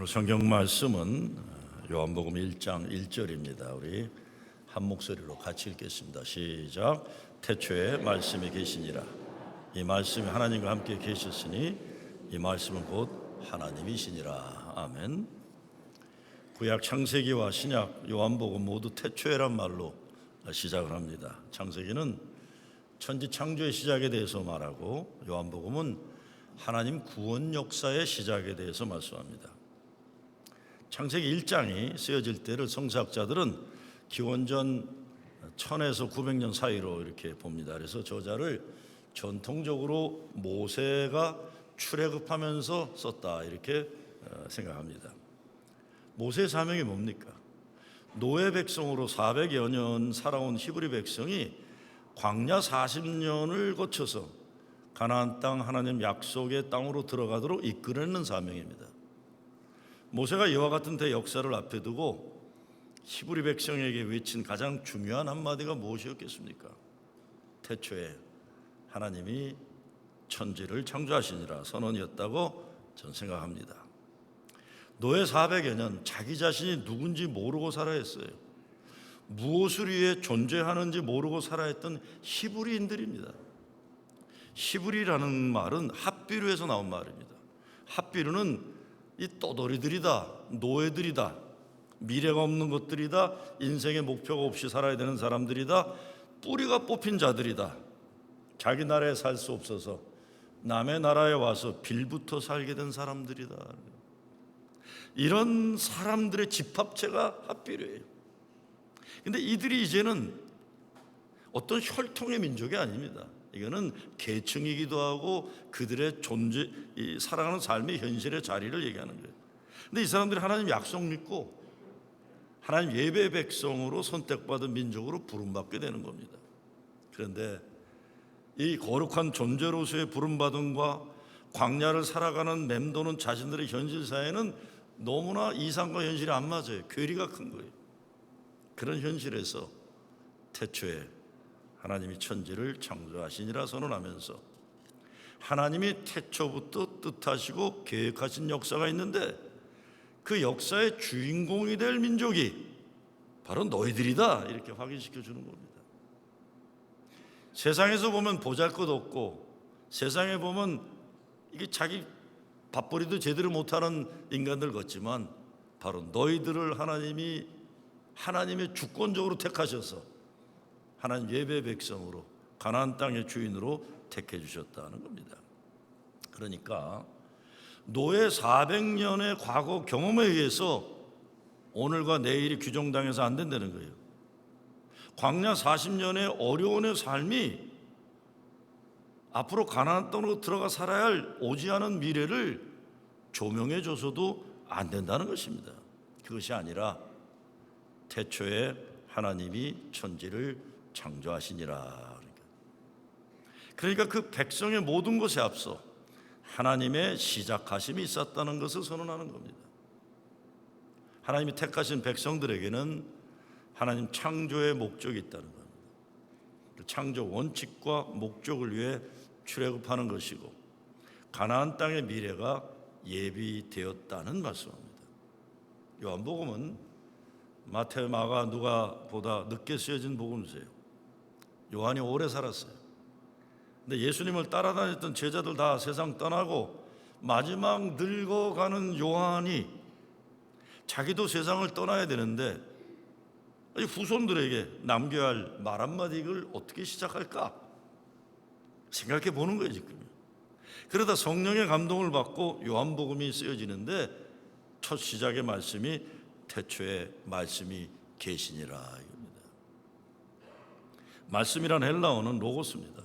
오늘 성경 말씀은 요한복음 1장 1절입니다. 우리 한 목소리로 같이 읽겠습니다. 시작. 태초에 말씀이 계시니라. 이 말씀이 하나님과 함께 계셨으니 이 말씀은 곧 하나님이시니라. 아멘. 구약 창세기와 신약 요한복음 모두 태초에란 말로 시작을 합니다. 창세기는 천지 창조의 시작에 대해서 말하고 요한복음은 하나님 구원 역사의 시작에 대해서 말씀합니다. 창세기 1장이 쓰여질 때를 성서학자들은 기원전 1000에서 900년 사이로 이렇게 봅니다. 그래서 저자를 전통적으로 모세가 출애굽하면서 썼다 이렇게 생각합니다. 모세의 사명이 뭡니까? 노예 백성으로 400여 년 살아온 히브리 백성이 광야 40년을 거쳐서 가나안 땅 하나님 약속의 땅으로 들어가도록 이끌어내는 사명입니다. 모세가 이와 같은 대역사를 앞에 두고 히브리 백성에게 외친 가장 중요한 한마디가 무엇이었겠습니까? 태초에 하나님이 천지를 창조하시니라 선언이었다고 저는 생각합니다. 노예 400여 년 자기 자신이 누군지 모르고 살아야 했어요. 무엇을 위해 존재하는지 모르고 살아야 했던 히브리인들입니다. 히브리라는 말은 핫비루에서 나온 말입니다. 핫비루는 이 떠돌이들이다, 노예들이다, 미래가 없는 것들이다, 인생의 목표가 없이 살아야 되는 사람들이다, 뿌리가 뽑힌 자들이다. 자기 나라에 살 수 없어서 남의 나라에 와서 빌부터 살게 된 사람들이다. 이런 사람들의 집합체가 핫비루예요. 근데 이들이 이제는 어떤 혈통의 민족이 아닙니다. 이거는 계층이기도 하고 그들의 존재, 살아가는 삶의 현실의 자리를 얘기하는 거예요. 근데 이 사람들이 하나님 약속 믿고 하나님 예배 백성으로 선택받은 민족으로 부름받게 되는 겁니다. 그런데 이 거룩한 존재로서의 부름받음과 광야를 살아가는 맴도는 자신들의 현실 사회는 너무나 이상과 현실이 안 맞아요. 괴리가 큰 거예요. 그런 현실에서 태초에 하나님이 천지를 창조하시니라 선언하면서 하나님이 태초부터 뜻하시고 계획하신 역사가 있는데 그 역사의 주인공이 될 민족이 바로 너희들이다 이렇게 확인시켜 주는 겁니다. 세상에서 보면 보잘것없고 세상에 보면 이게 자기 밥벌이도 제대로 못하는 인간들 같지만 바로 너희들을 하나님이 하나님의 주권적으로 택하셔서 하나님 예배 백성으로 가나안 땅의 주인으로 택해 주셨다는 겁니다. 그러니까 노예 400년의 과거 경험에 의해서 오늘과 내일이 규정당해서 안 된다는 거예요. 광야 40년의 어려운의 삶이 앞으로 가나안 땅으로 들어가 살아야 할 오지 않은 미래를 조명해 줘서도 안 된다는 것입니다. 그것이 아니라 태초에 하나님이 천지를 창조하시니라. 그러니까 그 백성의 모든 것에 앞서 하나님의 시작하심이 있었다는 것을 선언하는 겁니다. 하나님이 택하신 백성들에게는 하나님 창조의 목적이 있다는 겁니다. 창조 원칙과 목적을 위해 출애굽하는 것이고 가나안 땅의 미래가 예비되었다는 말씀입니다. 요한복음은 마태, 마가, 누가보다 늦게 쓰여진 복음서예요. 요한이 오래 살았어요. 근데 예수님을 따라다녔던 제자들 다 세상 떠나고 마지막 늙어가는 요한이 자기도 세상을 떠나야 되는데 후손들에게 남겨야 할 말 한마디를 어떻게 시작할까 생각해 보는 거예요 지금. 그러다 성령의 감동을 받고 요한복음이 쓰여지는데 첫 시작의 말씀이 태초에 말씀이 계시니라 이겁니다. 말씀이란 헬라어는 로고스입니다.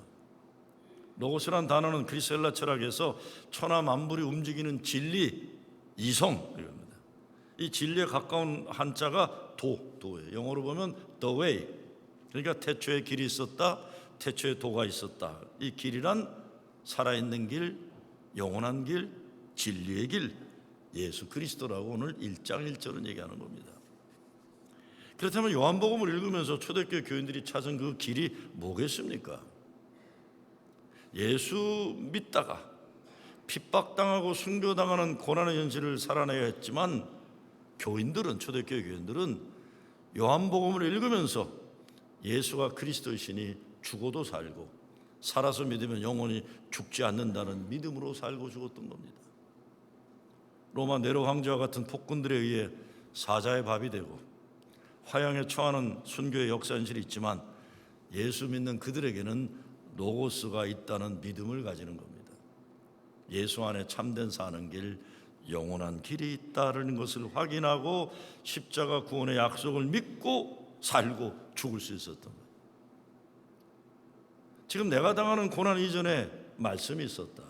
로고스란 단어는 그리스 헬라 철학에서 천하 만물이 움직이는 진리, 이성 이겁니다. 이 진리에 가까운 한자가 도예요. 영어로 보면 the way. 그러니까 태초에 길이 있었다, 태초에 도가 있었다. 이 길이란 살아있는 길, 영원한 길, 진리의 길, 예수 그리스도라고 오늘 1장 1절은 얘기하는 겁니다. 그렇다면 요한복음을 읽으면서 초대교회 교인들이 찾은 그 길이 뭐겠습니까? 예수 믿다가 핍박당하고 순교당하는 고난의 현실을 살아내야 했지만 교인들은, 초대교회 교인들은 요한복음을 읽으면서 예수가 그리스도이시니 죽어도 살고 살아서 믿으면 영원히 죽지 않는다는 믿음으로 살고 죽었던 겁니다. 로마 네로 황제와 같은 폭군들에 의해 사자의 밥이 되고 화형에 처하는 순교의 역사 현실이 있지만 예수 믿는 그들에게는 로고스가 있다는 믿음을 가지는 겁니다. 예수 안에 참된 사는 길, 영원한 길이 있다는 것을 확인하고 십자가 구원의 약속을 믿고 살고 죽을 수 있었던 거예요. 지금 내가 당하는 고난 이전에 말씀이 있었다.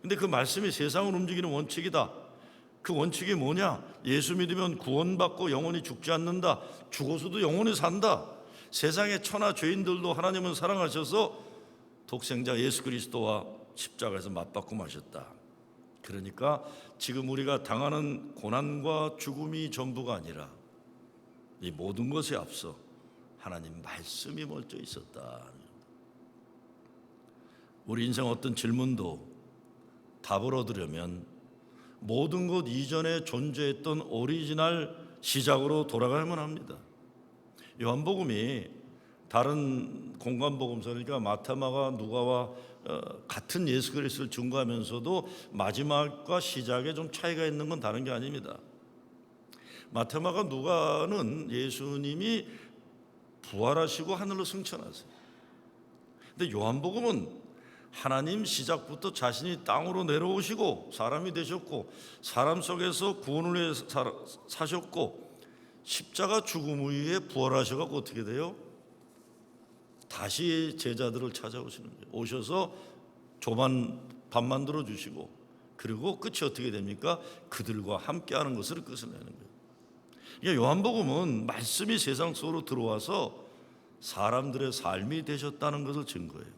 근데 그 말씀이 세상을 움직이는 원칙이다. 그 원칙이 뭐냐? 예수 믿으면 구원받고 영원히 죽지 않는다. 죽어서도 영원히 산다. 세상의 천하 죄인들도 하나님은 사랑하셔서 독생자 예수 그리스도와 십자가에서 맞받고 마셨다. 그러니까 지금 우리가 당하는 고난과 죽음이 전부가 아니라 이 모든 것에 앞서 하나님 말씀이 먼저 있었다. 우리 인생 어떤 질문도 답을 얻으려면 모든 것 이전에 존재했던 오리지널 시작으로 돌아가야만 합니다. 요한복음이 다른 공관복음서니까 마태마가 누가와 같은 예수 그리스도를 증거하면서도 마지막과 시작에 좀 차이가 있는 건 다른 게 아닙니다. 마태마가 누가는 예수님이 부활하시고 하늘로 승천하세요. 근데 요한복음은 하나님 시작부터 자신이 땅으로 내려오시고 사람이 되셨고 사람 속에서 구원을 위해 사셨고 십자가 죽음 후에 부활하셔서 어떻게 돼요? 다시 제자들을 찾아오시는 거예요. 오셔서 조만 밥 만들어 주시고 그리고 끝이 어떻게 됩니까? 그들과 함께하는 것을 끝을 내는 거예요. 그러니까 요한복음은 말씀이 세상 속으로 들어와서 사람들의 삶이 되셨다는 것을 증거해요.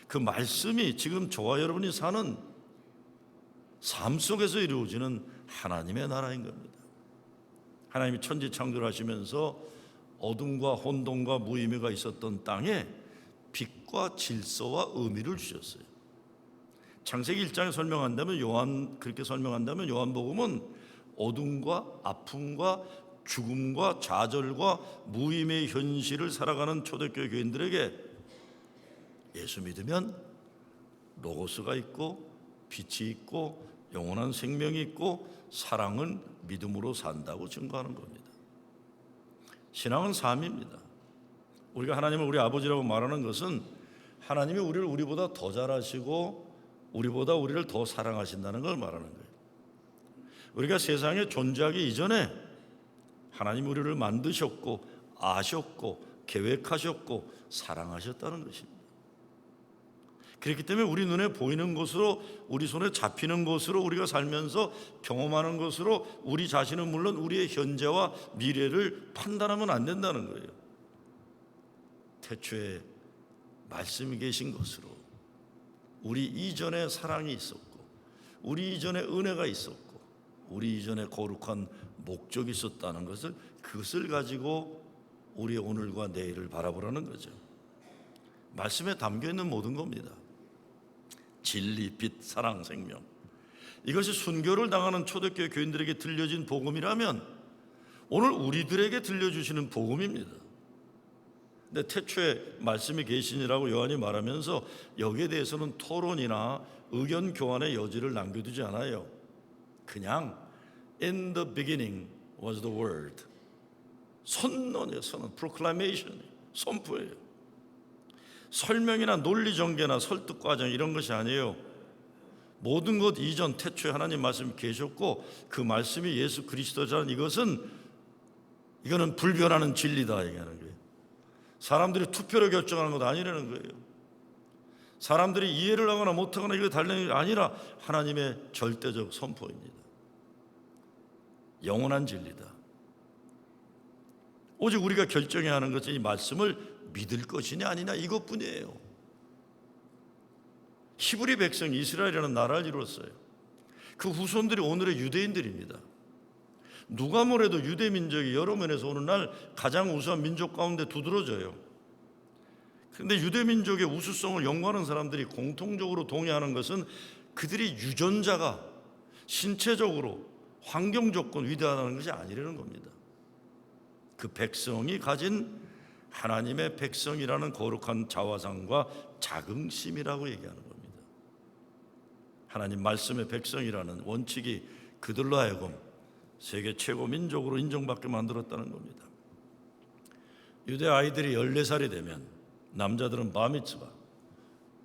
그 말씀이 지금 저와 여러분이 사는 삶 속에서 이루어지는 하나님의 나라인 겁니다. 하나님이 천지 창조하시면서 어둠과 혼돈과 무의미가 있었던 땅에 빛과 질서와 의미를 주셨어요. 창세기 1장에 설명한다면 그렇게 설명한다면 요한복음은 어둠과 아픔과 죽음과 좌절과 무의미의 현실을 살아가는 초대교회 교인들에게 예수 믿으면 로고스가 있고 빛이 있고 영원한 생명이 있고 사랑은 믿음으로 산다고 증거하는 겁니다. 신앙은 삶입니다. 우리가 하나님을 우리 아버지라고 말하는 것은 하나님이 우리를 우리보다 더 잘하시고 우리보다 우리를 더 사랑하신다는 걸 말하는 거예요. 우리가 세상에 존재하기 이전에 하나님이 우리를 만드셨고 아셨고 계획하셨고 사랑하셨다는 것입니다. 그렇기 때문에 우리 눈에 보이는 것으로 우리 손에 잡히는 것으로 우리가 살면서 경험하는 것으로 우리 자신은 물론 우리의 현재와 미래를 판단하면 안 된다는 거예요. 태초에 말씀이 계신 것으로 우리 이전에 사랑이 있었고 우리 이전에 은혜가 있었고 우리 이전에 거룩한 목적이 있었다는 것을 그것을 가지고 우리의 오늘과 내일을 바라보라는 거죠. 말씀에 담겨있는 모든 겁니다. 진리, 빛, 사랑, 생명. 이것이 순교를 당하는 초대교회 교인들에게 들려진 복음이라면 오늘 우리들에게 들려주시는 복음입니다. 근데 태초에 말씀이 계시니라고 요한이 말하면서 여기에 대해서는 토론이나 의견 교환의 여지를 남겨두지 않아요. 그냥 In the beginning was the word. 선언이에요. 선언. proclamation. 선포예요. 설명이나 논리 전개나 설득 과정 이런 것이 아니에요. 모든 것 이전 태초에 하나님 말씀이 계셨고 그 말씀이 예수 그리스도라는 이거는 불변하는 진리다 얘기하는 거예요. 사람들이 투표로 결정하는 것도 아니라는 거예요. 사람들이 이해를 하거나 못하거나 이거 달리는 게 아니라 하나님의 절대적 선포입니다. 영원한 진리다. 오직 우리가 결정해야 하는 것은 이 말씀을 믿을 것이냐 아니냐 이것뿐이에요. 히브리 백성 이스라엘이라는 나라를 이루었어요. 그 후손들이 오늘의 유대인들입니다. 누가 뭐래도 유대 민족이 여러 면에서 오늘날 가장 우수한 민족 가운데 두드러져요. 그런데 유대민족의 우수성을 연구하는 사람들이 공통적으로 동의하는 것은 그들이 유전자가 신체적으로 환경 조건 위대하다는 것이 아니라는 겁니다. 그 백성이 가진 하나님의 백성이라는 거룩한 자화상과 자긍심이라고 얘기하는 겁니다. 하나님 말씀의 백성이라는 원칙이 그들로 하여금 세계 최고 민족으로 인정받게 만들었다는 겁니다. 유대 아이들이 14살이 되면 남자들은 바미츠바,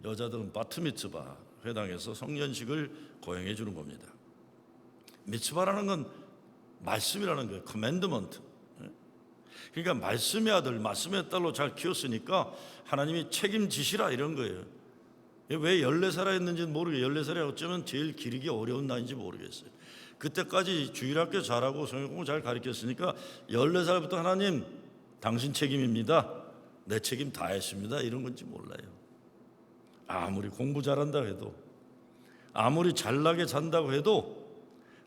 여자들은 바트미츠바 회당에서 성년식을 거행해 주는 겁니다. 미츠바라는 건 말씀이라는 거예요. 커맨드먼트. 그러니까 말씀의 아들, 말씀의 딸로 잘 키웠으니까 하나님이 책임지시라 이런 거예요. 왜 14살에 했는지는 모르겠어요. 14살이 어쩌면 제일 기르기 어려운 나이인지 모르겠어요. 그때까지 주일학교 잘하고 성경 공부 잘 가르쳤으니까 14살부터 하나님 당신 책임입니다. 내 책임 다 했습니다. 이런 건지 몰라요. 아무리 공부 잘한다 해도, 아무리 잘나게 산다고 해도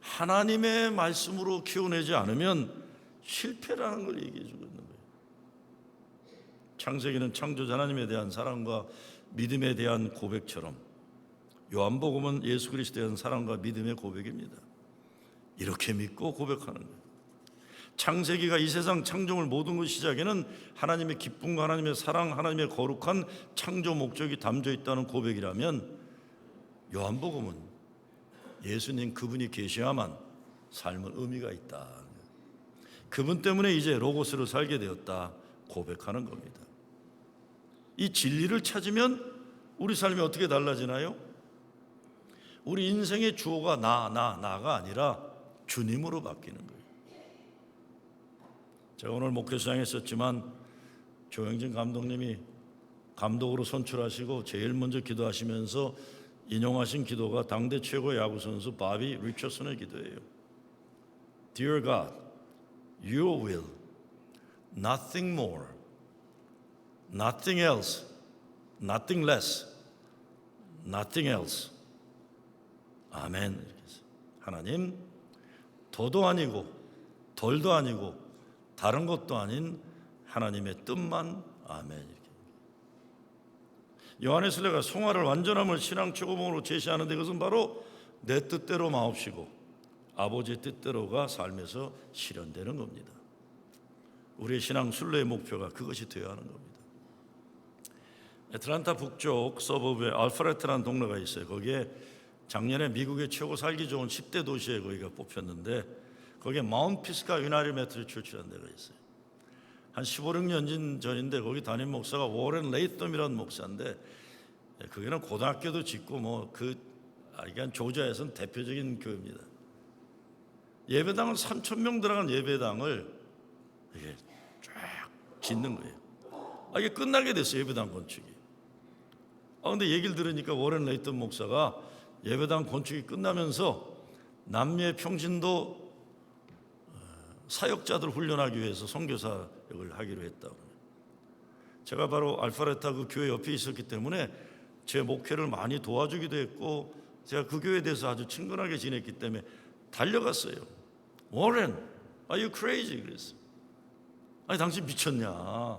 하나님의 말씀으로 키워내지 않으면 실패라는 걸 얘기해 주고 있는 거예요. 창세기는 창조자 하나님에 대한 사랑과 믿음에 대한 고백처럼 요한복음은 예수 그리스도에 대한 사랑과 믿음의 고백입니다. 이렇게 믿고 고백하는 거예요. 창세기가 이 세상 창조물 모든 것 시작에는 하나님의 기쁨과 하나님의 사랑, 하나님의 거룩한 창조 목적이 담겨 있다는 고백이라면 요한복음은 예수님 그분이 계셔야만 삶은 의미가 있다. 그분 때문에 이제 로고스로 살게 되었다 고백하는 겁니다. 이 진리를 찾으면 우리 삶이 어떻게 달라지나요? 우리 인생의 주어가 나가 아니라 주님으로 바뀌는 거예요. 제가 오늘 목회수장에 있었지만 조영진 감독님이 감독으로 선출하시고 제일 먼저 기도하시면서 인용하신 기도가 당대 최고의 야구선수 바비 리처슨의 기도예요. Dear God, Your will, nothing more, nothing else, nothing less, nothing else. 아멘. 이렇게 해서 하나님, 더도 아니고 덜도 아니고 다른 것도 아닌 하나님의 뜻만 아멘. 이렇게. 요한의 순례가 송화를 완전함을 신앙 최고봉으로 제시하는데 그것은 바로 내 뜻대로 마옵시고 아버지의 뜻대로가 삶에서 실현되는 겁니다. 우리의 신앙 순례의 목표가 그것이 되어야 하는 겁니다. 애틀란타 북쪽 서버브에 알프레트라는 동네가 있어요. 거기에 작년에 미국의 최고 살기 좋은 10대 도시에 거기가 뽑혔는데 거기에 마운트 피스카 유나이티드 메트리스 처치라는 데가 있어요. 한 15, 16년 전인데 거기 담임 목사가 워렌 레이텀이라는 목사인데 거기는 고등학교도 짓고 그러니까 조지아에서는 대표적인 교회입니다. 예배당은 3,000명 들어간 예배당을 이게 쫙 짓는 거예요. 이게 끝나게 됐어요. 예배당 건축이. 근데 얘기를 들으니까 워렌 레이턴 목사가 예배당 건축이 끝나면서 남미의 평신도 사역자들 훈련하기 위해서 선교사역을 하기로 했다고. 제가 바로 알파레타 그 교회 옆에 있었기 때문에 제 목회를 많이 도와주기도 했고 제가 그 교회에 대해서 아주 친근하게 지냈기 때문에 달려갔어요. 워렌, are you crazy? 그랬어요. 아니 당신 미쳤냐?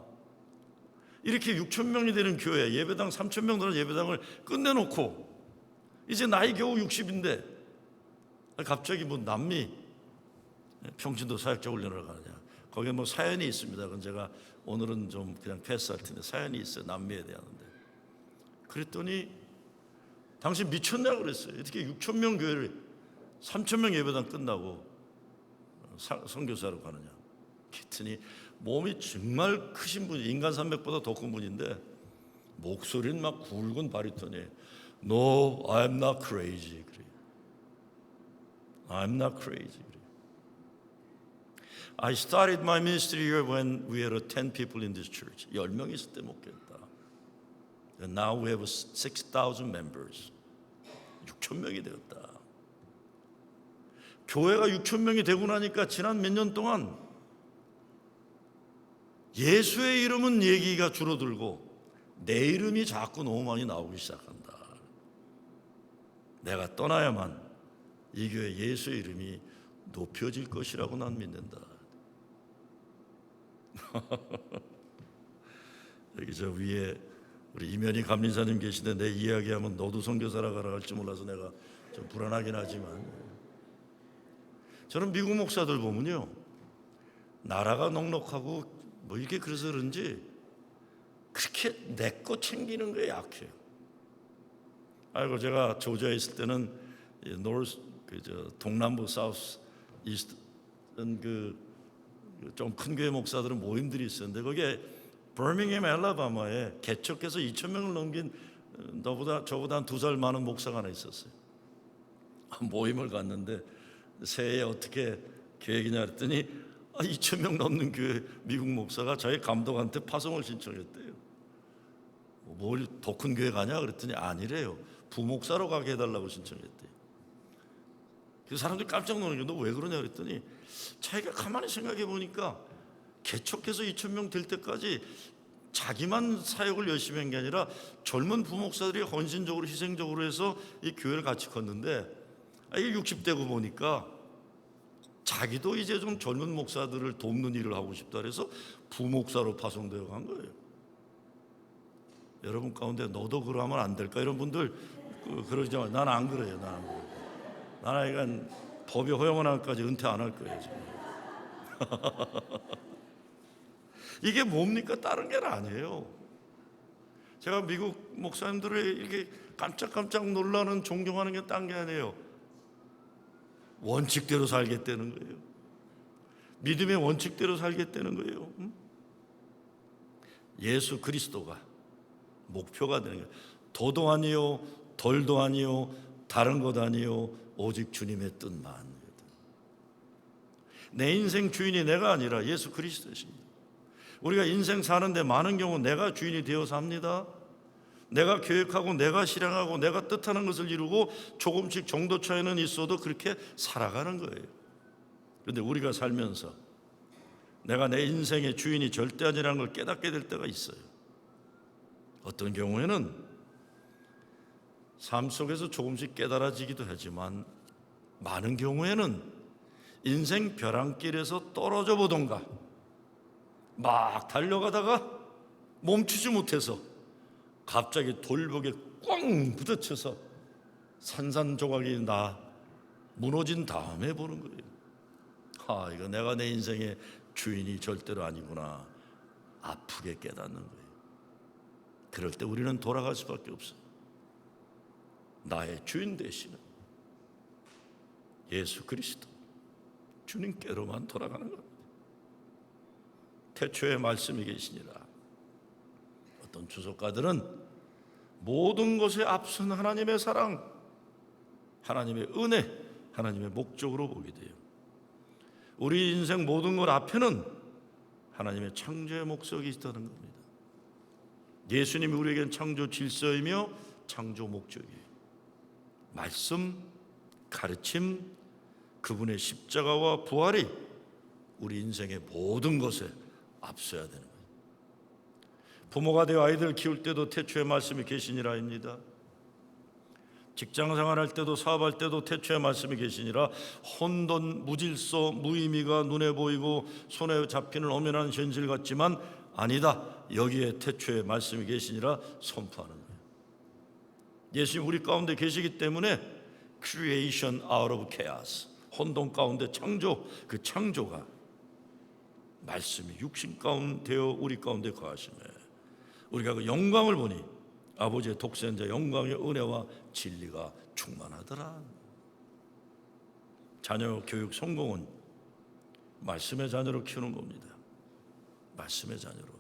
이렇게 6,000명이 되는 교회, 예배당 3,000명 되는 예배당을 끝내놓고 이제 나이 겨우 60인데 갑자기 남미 평신도 사역자 훈련을 가느냐? 거기에 사연이 있습니다. 그건 제가 오늘은 좀 그냥 패스할 텐데 사연이 있어요. 남미에 대한데. 그랬더니 당신 미쳤냐 그랬어요. 어떻게 6,000명 교회를 3,000명 예배당 끝나고 선교사로 가느냐? 그랬더니 몸이 정말 크신 분이 인간 산맥보다 더 큰 분인데 목소리는 막 굵은 바리톤이에요. No, I'm not crazy. 그래요. I'm not crazy. 그래요. I started my ministry here when we were 10 people in this church. 10명 있을 때 목회했다. And now we have 6,000 members. 6,000명이 되었다. 교회가 6,000명이 되고 나니까 지난 몇 년 동안 예수의 이름은 얘기가 줄어들고 내 이름이 자꾸 너무 많이 나오기 시작한다. 내가 떠나야만 이 교회 예수의 이름이 높여질 것이라고 난 믿는다. 여기 저 위에 우리 이면희 감리사님 계시는데 내 이야기하면 너도 선교사라 가라 할지 몰라서 내가 좀 불안하긴 하지만, 저는 미국 목사들 보면요, 나라가 넉넉하고 뭐 이렇게 그래서 그런지 그렇게 내 거 챙기는 거에 약해요. 아이고, 제가 조지아에 있을 때는 동남부 사우스 이스트는 좀 큰 교회 목사들은 모임들이 있었는데, 거기에 버밍햄 알라바마에 개척해서 2,000명을 넘긴 저보다 한 2살 많은 목사가 하나 있었어요. 모임을 갔는데 새해에 어떻게 계획이냐 그랬더니 2,000명 넘는 교회 미국 목사가 자기 감독한테 파송을 신청했대요. 뭘 더 큰 교회 가냐 그랬더니 아니래요. 부목사로 가게 해달라고 신청했대요. 그래서 사람들이 깜짝 놀란 게 너 왜 그러냐 그랬더니 자기가 가만히 생각해 보니까 개척해서 2,000명 될 때까지 자기만 사역을 열심히 한 게 아니라 젊은 부목사들이 헌신적으로 희생적으로 해서 이 교회를 같이 컸는데, 이게 60대고 보니까 자기도 이제 좀 젊은 목사들을 돕는 일을 하고 싶다 그래서 부목사로 파송되어 간 거예요. 여러분 가운데 너도 그러면 안 될까? 이런 분들 그러지 마. 난 안 그래요. 난 안 그래요. 나는 이건 법이 허용하는 한까지 은퇴 안 할 거예요. 지금. 이게 뭡니까? 다른 게 아니에요. 제가 미국 목사님들을 이렇게 깜짝깜짝 놀라는 존경하는 게 딴 게 아니에요. 원칙대로 살겠다는 거예요. 믿음의 원칙대로 살겠다는 거예요. 예수 그리스도가 목표가 되는 거예요. 도도 아니요, 덜도 아니요, 다른 것 아니요, 오직 주님의 뜻만. 내 인생 주인이 내가 아니라 예수 그리스도십니다. 우리가 인생 사는데 많은 경우 내가 주인이 되어 삽니다. 내가 계획하고 내가 실행하고 내가 뜻하는 것을 이루고 조금씩 정도 차이는 있어도 그렇게 살아가는 거예요. 그런데 우리가 살면서 내가 내 인생의 주인이 절대 아니라는 걸 깨닫게 될 때가 있어요. 어떤 경우에는 삶 속에서 조금씩 깨달아지기도 하지만, 많은 경우에는 인생 벼랑길에서 떨어져 보던가 막 달려가다가 멈추지 못해서 갑자기 돌벽에 꽝 부딪혀서 산산조각이 나 무너진 다음에 보는 거예요. 이거 내가 내 인생의 주인이 절대로 아니구나. 아프게 깨닫는 거예요. 그럴 때 우리는 돌아갈 수밖에 없어요. 나의 주인 되시는 예수 그리스도 주님께로만 돌아가는 겁니다. 태초에 말씀이 계시니라. 어떤 주석가들은 모든 것에 앞선 하나님의 사랑, 하나님의 은혜, 하나님의 목적으로 보게 돼요. 우리 인생 모든 것 앞에는 하나님의 창조의 목적이 있다는 겁니다. 예수님이 우리에겐 창조 질서이며 창조 목적이에요. 말씀, 가르침, 그분의 십자가와 부활이 우리 인생의 모든 것에 앞서야 되는 거예요. 부모가 되어 아이들 키울 때도 태초의 말씀이 계시니라입니다. 직장 생활할 때도 사업할 때도 태초의 말씀이 계시니라. 혼돈, 무질서, 무의미가 눈에 보이고 손에 잡히는 엄연한 현실 같지만 아니다. 여기에 태초의 말씀이 계시니라 선포하는 거예요. 예수님 우리 가운데 계시기 때문에 creation out of chaos, 혼돈 가운데 창조, 그 창조가 말씀이 육신 가운데 우리 가운데 거하시네. 우리가 그 영광을 보니 아버지의 독생자 영광의 은혜와 진리가 충만하더라. 자녀 교육 성공은 말씀의 자녀로 키우는 겁니다. 말씀의 자녀로.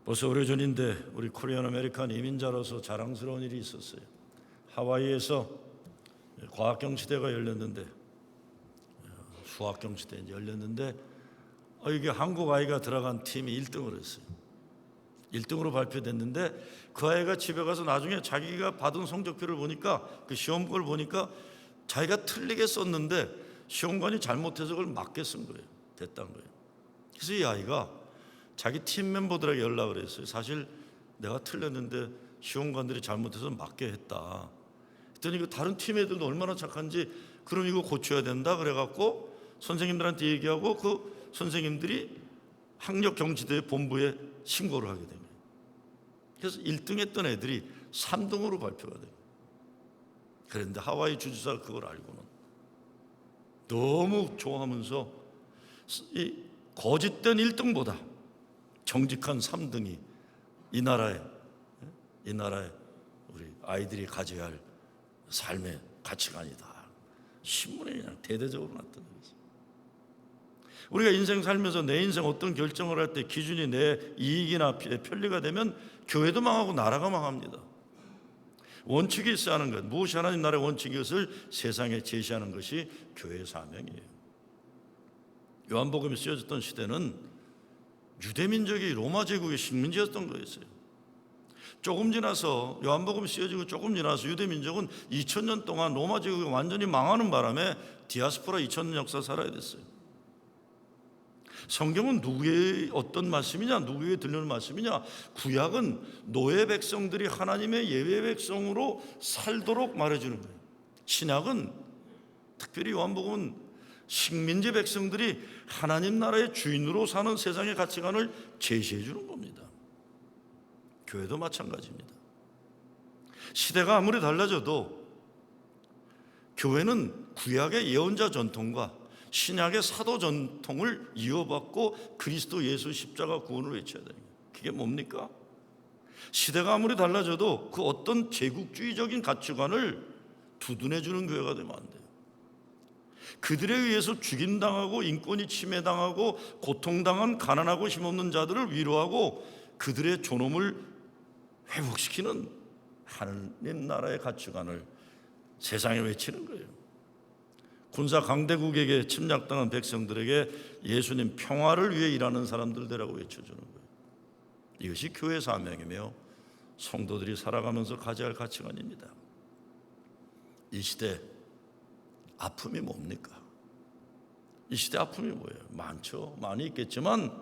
벌써 오래전인데 우리 코리안 아메리칸 이민자로서 자랑스러운 일이 있었어요. 하와이에서 과학경시대가 열렸는데, 수학경시대 열렸는데 이게 한국 아이가 들어간 팀이 1등을 했어요. 1등으로 발표됐는데 그 아이가 집에 가서 나중에 자기가 받은 성적표를 보니까, 그 시험걸 보니까 자기가 틀리게 썼는데 시험관이 잘못해서 그걸 맞게 쓴 거예요. 됐다는 거예요. 그래서 이 아이가 자기 팀 멤버들에게 연락을 했어요. 사실 내가 틀렸는데 시험관들이 잘못해서 맞게 했다. 그랬더니 그 다른 팀 애들도 얼마나 착한지, 그럼 이거 고쳐야 된다 그래갖고 선생님들한테 얘기하고 그 선생님들이 학력경시대 본부에 신고를 하게 됩니다. 그래서 1등 했던 애들이 3등으로 발표가 돼요. 그런데 하와이 주지사가 그걸 알고는 너무 좋아하면서 이 거짓된 1등보다 정직한 3등이 이 나라에 우리 아이들이 가져야 할 삶의 가치관이다. 신문에 그냥 대대적으로 났던 거죠. 우리가 인생 살면서 내 인생 어떤 결정을 할 때 기준이 내 이익이나 편리가 되면 교회도 망하고 나라가 망합니다. 원칙이 있어야 하는 것, 무엇이 하나님 나라의 원칙인 것을 세상에 제시하는 것이 교회의 사명이에요. 요한복음이 쓰여졌던 시대는 유대민족이 로마 제국의 식민지였던 거였어요. 조금 지나서 요한복음이 쓰여지고 조금 지나서 유대민족은 2000년 동안 로마 제국이 완전히 망하는 바람에 디아스포라 2000년 역사 살아야 됐어요. 성경은 누구의 어떤 말씀이냐, 누구에게 들려는 말씀이냐? 구약은 노예 백성들이 하나님의 예외 백성으로 살도록 말해주는 거예요. 신약은 특별히 요한복음은 식민지 백성들이 하나님 나라의 주인으로 사는 세상의 가치관을 제시해 주는 겁니다. 교회도 마찬가지입니다. 시대가 아무리 달라져도 교회는 구약의 예언자 전통과 신약의 사도 전통을 이어받고 그리스도 예수 십자가 구원을 외쳐야 돼요. 그게 뭡니까? 시대가 아무리 달라져도 그 어떤 제국주의적인 가치관을 두둔해 주는 교회가 되면 안 돼요. 그들에 의해서 죽임당하고 인권이 침해당하고 고통당한 가난하고 힘없는 자들을 위로하고 그들의 존엄을 회복시키는 하나님 나라의 가치관을 세상에 외치는 거예요. 군사 강대국에게 침략당한 백성들에게 예수님 평화를 위해 일하는 사람들 되라고 외쳐주는 거예요. 이것이 교회 사명이며 성도들이 살아가면서 가져야 할 가치관입니다. 이 시대 아픔이 뭡니까? 이 시대 아픔이 뭐예요? 많죠. 많이 있겠지만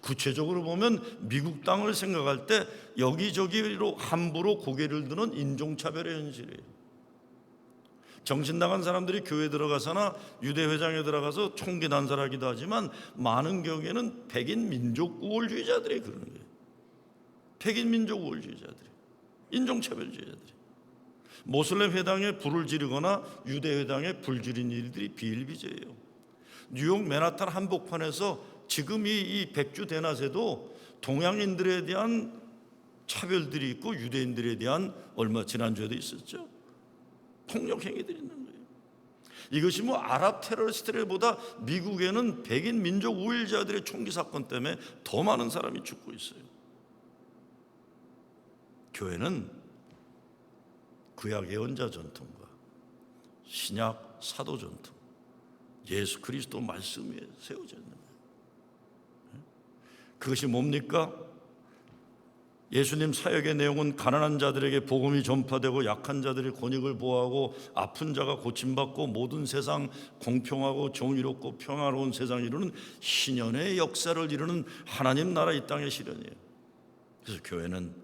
구체적으로 보면 미국 땅을 생각할 때 여기저기로 함부로 고개를 드는 인종차별의 현실이에요. 정신 나간 사람들이 교회 들어가서나 유대회장에 들어가서 총기 난사하기도 하지만 많은 경우에는 백인 민족 우월주의자들이 그러는 거예요. 백인 민족 우월주의자들이, 인종차별주의자들이 모슬렘 회당에 불을 지르거나 유대 회당에 불 지른 일들이 비일비재해요. 뉴욕 맨하탄 한복판에서 지금 이 백주 대낮에도 동양인들에 대한 차별들이 있고 유대인들에 대한 얼마 지난주에도 있었죠. 폭력 행위들이 있는 거예요. 이것이 뭐 아랍 테러리스트들보다 미국에는 백인 민족 우월자들의 총기 사건 때문에 더 많은 사람이 죽고 있어요. 교회는 구약 예언자 전통과 신약 사도 전통, 예수 그리스도 말씀 위에 세워져 있는 거예요. 그것이 뭡니까? 예수님 사역의 내용은 가난한 자들에게 복음이 전파되고 약한 자들의 권익을 보호하고 아픈 자가 고침받고 모든 세상 공평하고 정의롭고 평화로운 세상을 이루는 희년의 역사를 이루는 하나님 나라 이 땅의 실현이에요. 그래서 교회는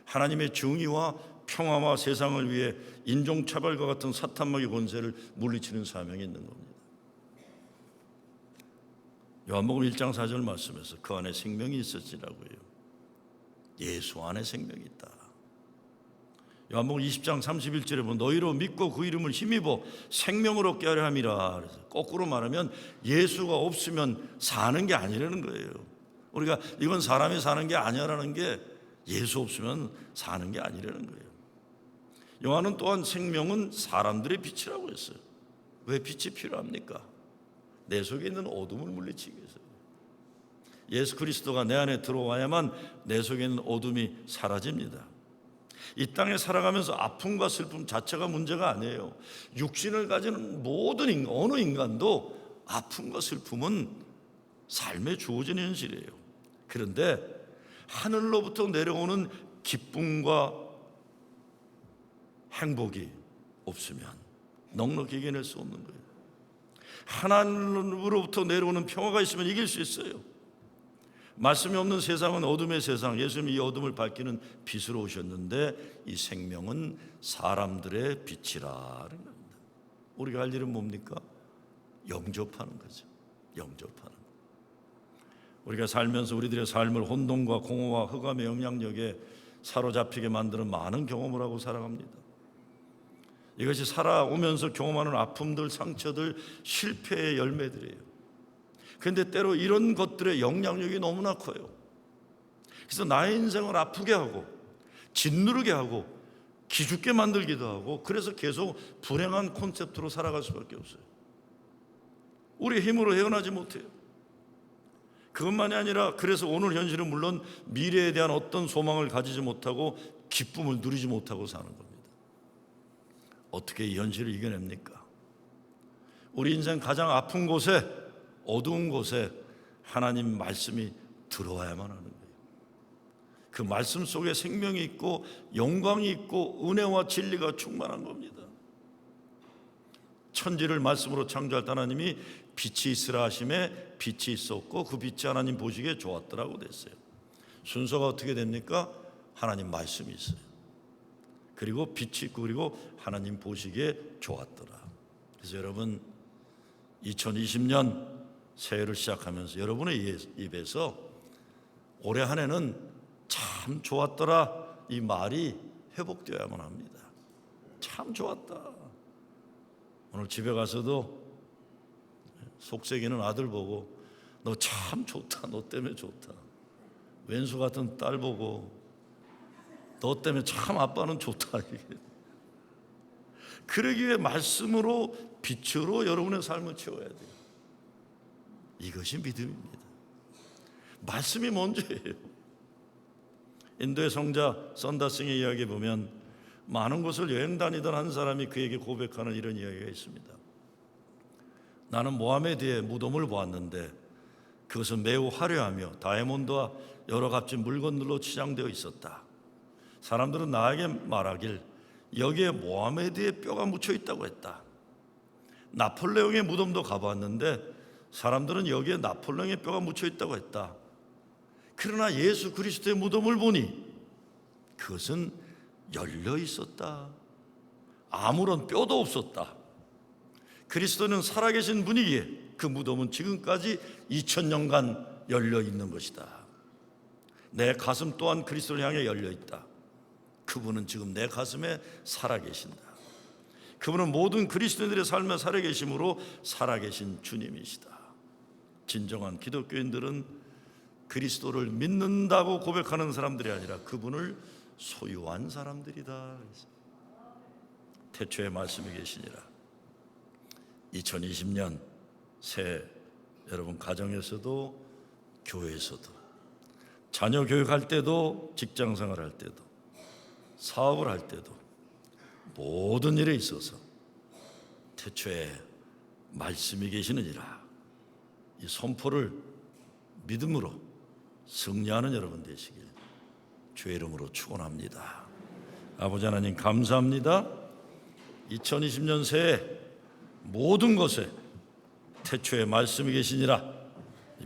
하나님의 정의와 평화와 세상을 위해 인종차별과 같은 사탄마귀 권세를 물리치는 사명이 있는 겁니다. 요한복음 1장 4절 말씀에서 그 안에 생명이 있었지라고 해요. 예수 안에 생명이 있다. 요한복음 20장 31절에 보면 너희로 믿고 그 이름을 힘입어 생명을 얻게 하려 함이라. 그래서 거꾸로 말하면 예수가 없으면 사는 게 아니라는 거예요. 우리가 이건 사람이 사는 게 아니라는 게 예수 없으면 사는 게 아니라는 거예요. 요한은 또한 생명은 사람들의 빛이라고 했어요. 왜 빛이 필요합니까? 내 속에 있는 어둠을 물리치기 위해서. 예수 그리스도가 내 안에 들어와야만 내 속에 있는 어둠이 사라집니다. 이 땅에 살아가면서 아픔과 슬픔 자체가 문제가 아니에요. 육신을 가지는 모든 인간, 어느 인간도 아픔과 슬픔은 삶에 주어진 현실이에요. 그런데 하늘로부터 내려오는 기쁨과 행복이 없으면 넉넉히 이겨낼 수 없는 거예요. 하나님으로부터 내려오는 평화가 있으면 이길 수 있어요. 말씀이 없는 세상은 어둠의 세상, 예수님이 이 어둠을 밝히는 빛으로 오셨는데 이 생명은 사람들의 빛이라는 겁니다. 우리가 할 일은 뭡니까? 영접하는 거죠. 영접하는 거. 우리가 살면서 우리들의 삶을 혼돈과 공허와 흑암의 영향력에 사로잡히게 만드는 많은 경험을 하고 살아갑니다. 이것이 살아오면서 경험하는 아픔들, 상처들, 실패의 열매들이에요. 그런데 때로 이런 것들의 영향력이 너무나 커요. 그래서 나의 인생을 아프게 하고 짓누르게 하고 기죽게 만들기도 하고, 그래서 계속 불행한 콘셉트로 살아갈 수밖에 없어요. 우리의 힘으로 헤어나지 못해요. 그것만이 아니라 그래서 오늘 현실은 물론 미래에 대한 어떤 소망을 가지지 못하고 기쁨을 누리지 못하고 사는 겁니다. 어떻게 이 현실을 이겨냅니까? 우리 인생 가장 아픈 곳에, 어두운 곳에 하나님 말씀이 들어와야만 하는 거예요. 그 말씀 속에 생명이 있고 영광이 있고 은혜와 진리가 충만한 겁니다. 천지를 말씀으로 창조할 때 하나님이 빛이 있으라 하심에 빛이 있었고 그 빛이 하나님 보시기에 좋았더라고 됐어요. 순서가 어떻게 됩니까? 하나님 말씀이 있어요. 그리고 빛이 있고 그리고 하나님 보시기에 좋았더라. 그래서 여러분 2020년 새해를 시작하면서 여러분의 입에서 올해 한 해는 참 좋았더라 이 말이 회복되어야만 합니다. 참 좋았다. 오늘 집에 가서도 속삭이는 아들 보고 너 참 좋다, 너 때문에 좋다. 왼수 같은 딸 보고 너 때문에 참 아빠는 좋다. 그러기 위해 말씀으로 빛으로 여러분의 삶을 채워야 돼요. 이것이 믿음입니다. 말씀이 먼저예요. 인도의 성자 선다싱의 이야기에 보면 많은 곳을 여행 다니던 한 사람이 그에게 고백하는 이런 이야기가 있습니다. 나는 모하메드의 무덤을 보았는데 그것은 매우 화려하며 다이아몬드와 여러 값진 물건들로 치장되어 있었다. 사람들은 나에게 말하길 여기에 모하메드의 뼈가 묻혀 있다고 했다. 나폴레옹의 무덤도 가봤는데 사람들은 여기에 나폴레옹의 뼈가 묻혀 있다고 했다. 그러나 예수 그리스도의 무덤을 보니 그것은 열려 있었다. 아무런 뼈도 없었다. 그리스도는 살아계신 분이기에 그 무덤은 지금까지 2000년간 열려 있는 것이다. 내 가슴 또한 그리스도를 향해 열려 있다. 그분은 지금 내 가슴에 살아계신다. 그분은 모든 그리스도인들의 삶에 살아계심으로 살아계신 주님이시다. 진정한 기독교인들은 그리스도를 믿는다고 고백하는 사람들이 아니라 그분을 소유한 사람들이다. 태초에 말씀이 계시니라. 2020년 새해 여러분 가정에서도 교회에서도 자녀 교육할 때도 직장생활 할 때도 사업을 할 때도 모든 일에 있어서 태초에 말씀이 계시느니라. 이 선포를 믿음으로 승리하는 여러분 되시길 주의 이름으로 축원합니다. 아버지 하나님 감사합니다. 2020년 새해 모든 것에 태초에 말씀이 계시니라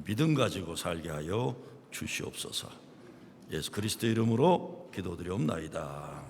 믿음 가지고 살게 하여 주시옵소서. 예수 그리스도 이름으로 기도드리옵나이다.